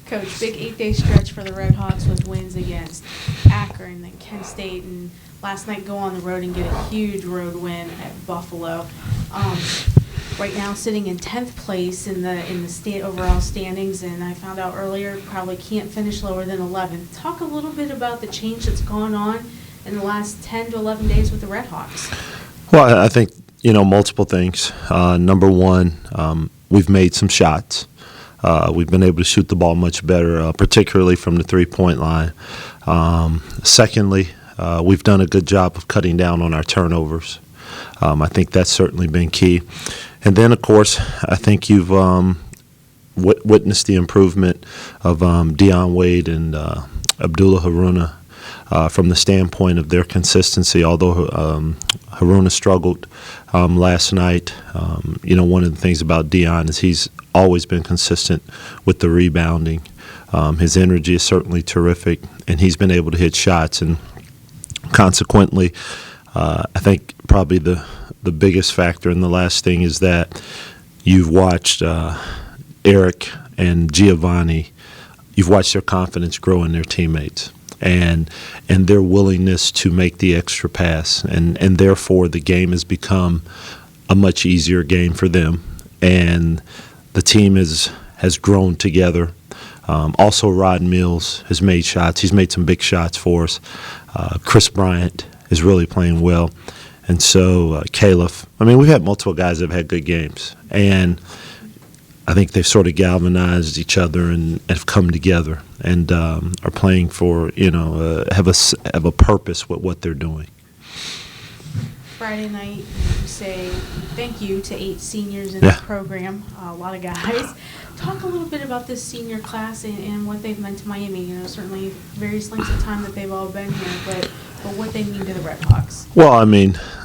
Coach, big 8-day stretch for the Red Hawks with wins against Akron and Kent State, and last night go on the road and get a huge road win at Buffalo. Right now sitting in 10th place in the state overall standings, and I found out earlier probably can't finish lower than 11th. Talk a little bit about the change that's gone on in the last 10 to 11 days with the Red Hawks. Well, I think, multiple things. Number one, we've made some shots. We've been able to shoot the ball much better, particularly from the three-point line. Secondly, we've done a good job of cutting down on our turnovers. I think that's certainly been key. And then, of course, I think you've witnessed the improvement of Deion Wade and Abdullah Haruna from the standpoint of their consistency. Although Haruna struggled last night, one of the things about Deion is he's always been consistent with the rebounding. His energy is certainly terrific, and he's been able to hit shots. And consequently, I think probably the biggest factor in the last thing is that you've watched Eric and Giovanni, you've watched their confidence grow in their teammates and their willingness to make the extra pass. And therefore, the game has become a much easier game for them. And the team has grown together. Also, Rod Mills has made shots. He's made some big shots for us. Chris Bryant is really playing well. And so, Caliph. We've had multiple guys that have had good games. And I think they've sort of galvanized each other and have come together and are playing for, have a purpose with what they're doing. Friday night, you say thank you to 8 seniors in the program, a lot of guys. Talk a little bit about this senior class and what they've meant to Miami. Certainly various lengths of time that they've all been here, but what they mean to the Red Hawks. Well,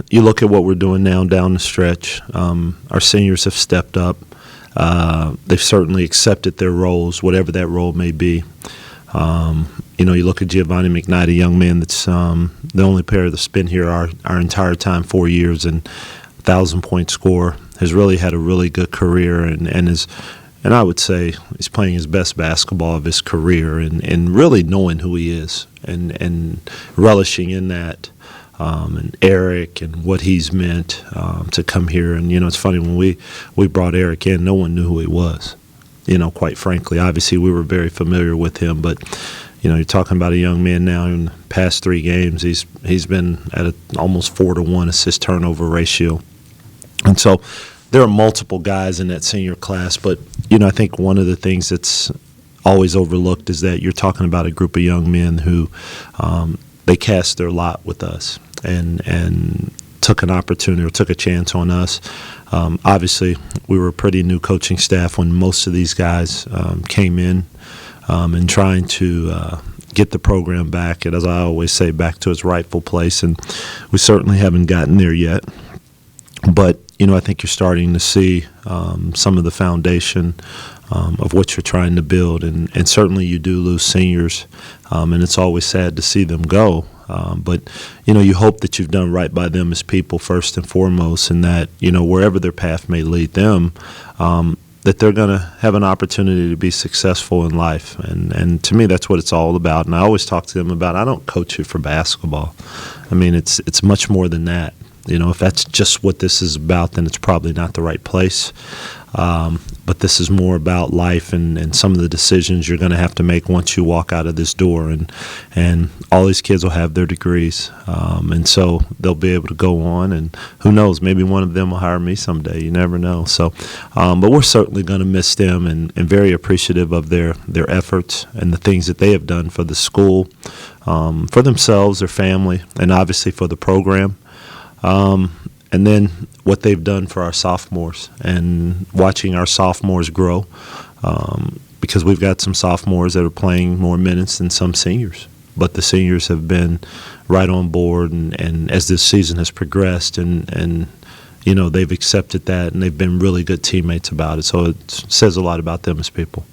you look at what we're doing now down the stretch. Our seniors have stepped up. They've certainly accepted their roles, whatever that role may be. You look at Giovanni McKnight, a young man that's the only player that's been here our entire time, 4 years, and 1,000-point scorer, has really had a really good career and I would say he's playing his best basketball of his career and really knowing who he is and relishing in that. And Eric and what he's meant to come here. And, it's funny, when we brought Eric in, no one knew who he was, quite frankly. Obviously, we were very familiar with him, but, you're talking about a young man now in the past 3 games. He's been at almost 4-to-1 assist-turnover ratio. And so there are multiple guys in that senior class, but, I think one of the things that's always overlooked is that you're talking about a group of young men who they cast their lot with us and took an opportunity or took a chance on us. Obviously, we were a pretty new coaching staff when most of these guys came in and trying to get the program back, and as I always say, back to its rightful place. And we certainly haven't gotten there yet. But, I think you're starting to see some of the foundation of what you're trying to build. And certainly you do lose seniors, and it's always sad to see them go. But, you hope that you've done right by them as people first and foremost, and that, wherever their path may lead them, that they're going to have an opportunity to be successful in life. And to me, that's what it's all about. And I always talk to them about, I don't coach you for basketball. It's much more than that. If that's just what this is about, then it's probably not the right place. But this is more about life and some of the decisions you're going to have to make once you walk out of this door. And all these kids will have their degrees. And so they'll be able to go on. And who knows, maybe one of them will hire me someday. You never know. So, but we're certainly going to miss them and very appreciative of their efforts and the things that they have done for the school, for themselves, their family, and obviously for the program. And then what they've done for our sophomores and watching our sophomores grow, because we've got some sophomores that are playing more minutes than some seniors. But the seniors have been right on board, and as this season has progressed, and they've accepted that, and they've been really good teammates about it. So it says a lot about them as people.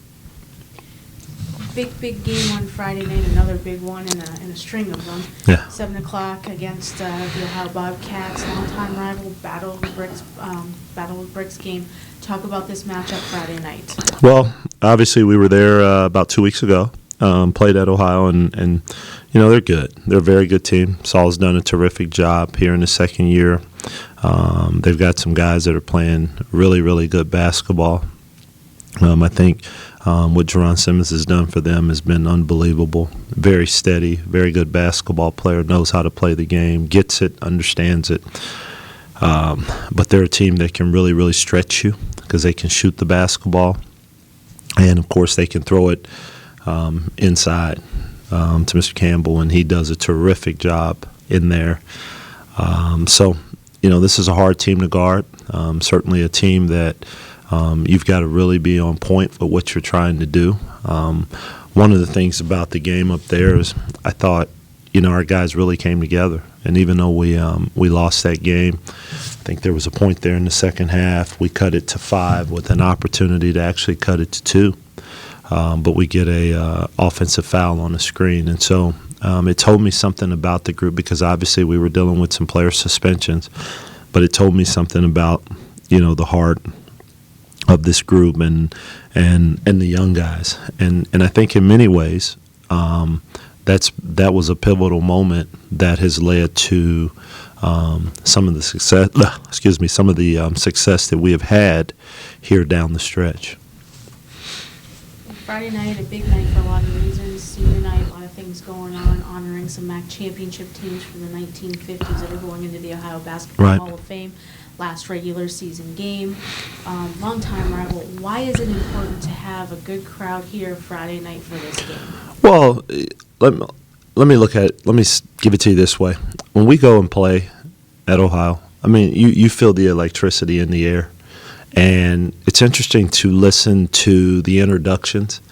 Big game on Friday night, another big one in a string of them. Yeah. 7 o'clock against the Ohio Bobcats, longtime rival, Battle of the Bricks game. Talk about this matchup Friday night. Well, obviously we were there about 2 weeks ago. Played at Ohio, and they're good. They're a very good team. Saul's done a terrific job here in the second year. They've got some guys that are playing really, really good basketball. I think what Jerron Simmons has done for them has been unbelievable. Very steady, very good basketball player, knows how to play the game, gets it, understands it. But they're a team that can really, really stretch you because they can shoot the basketball. And, of course, they can throw it inside to Mr. Campbell, and he does a terrific job in there. So, this is a hard team to guard, certainly a team that you've got to really be on point with what you're trying to do. One of the things about the game up there is I thought, our guys really came together. And even though we lost that game, I think there was a point there in the second half. We cut it to 5 with an opportunity to actually cut it to 2. But we get a offensive foul on the screen. And so it told me something about the group because obviously we were dealing with some player suspensions. But it told me something about, the heart of this group and the young guys. And I think in many ways that was a pivotal moment that has led to some of the success. Some of the success that we have had here down the stretch. Friday night, a big night for a lot of reasons. Senior night, a lot of things going on, honoring some MAC championship teams from the 1950s that are going into the Ohio Basketball Hall of Fame. Last regular season game. Long-time rival. Why is it important to have a good crowd here Friday night for this game? Well, let me give it to you this way. When we go and play at Ohio, you feel the electricity in the air. And it's interesting to listen to the introductions.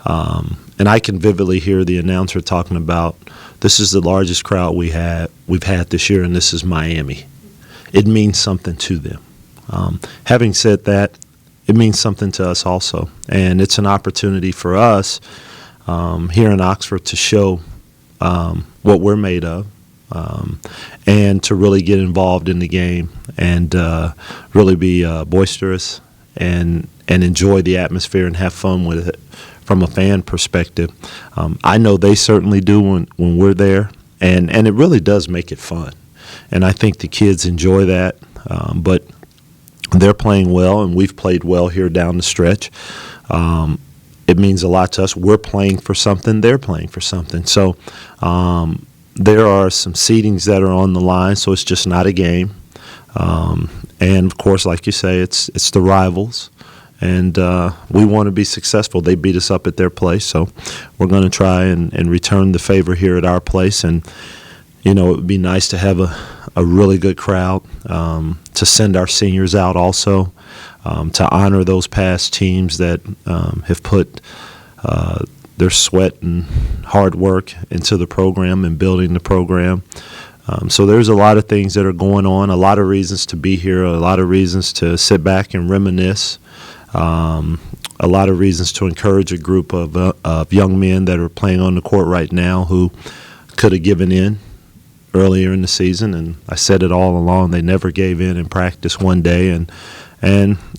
And I can vividly hear the announcer talking about, this is the largest crowd we've had this year, and this is Miami. It means something to them. Having said that, it means something to us also. And it's an opportunity for us here in Oxford to show what we're made of. And to really get involved in the game and really be boisterous and enjoy the atmosphere and have fun with it from a fan perspective. I know they certainly do when we're there, and it really does make it fun. And I think the kids enjoy that, but they're playing well, and we've played well here down the stretch. It means a lot to us. We're playing for something. They're playing for something. So there are some seedings that are on the line, so it's just not a game. And, of course, like you say, it's the rivals. And we want to be successful. They beat us up at their place, so we're going to try and return the favor here at our place. And, it would be nice to have a really good crowd, to send our seniors out also, to honor those past teams that have put their sweat and hard work into the program and building the program. So there's a lot of things that are going on, a lot of reasons to be here, a lot of reasons to sit back and reminisce, a lot of reasons to encourage a group of young men that are playing on the court right now who could have given in earlier in the season. And I said it all along, they never gave in practice one day. And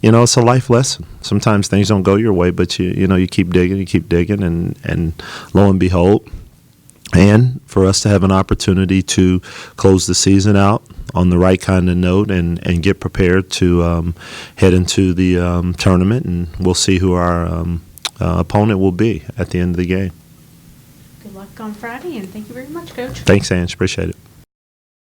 it's a life lesson. Sometimes things don't go your way, but you keep digging, and lo and behold, and for us to have an opportunity to close the season out on the right kind of note and get prepared to head into the tournament, and we'll see who our opponent will be at the end of the game. Good luck on Friday, and thank you very much, Coach. Thanks, Ange. Appreciate it.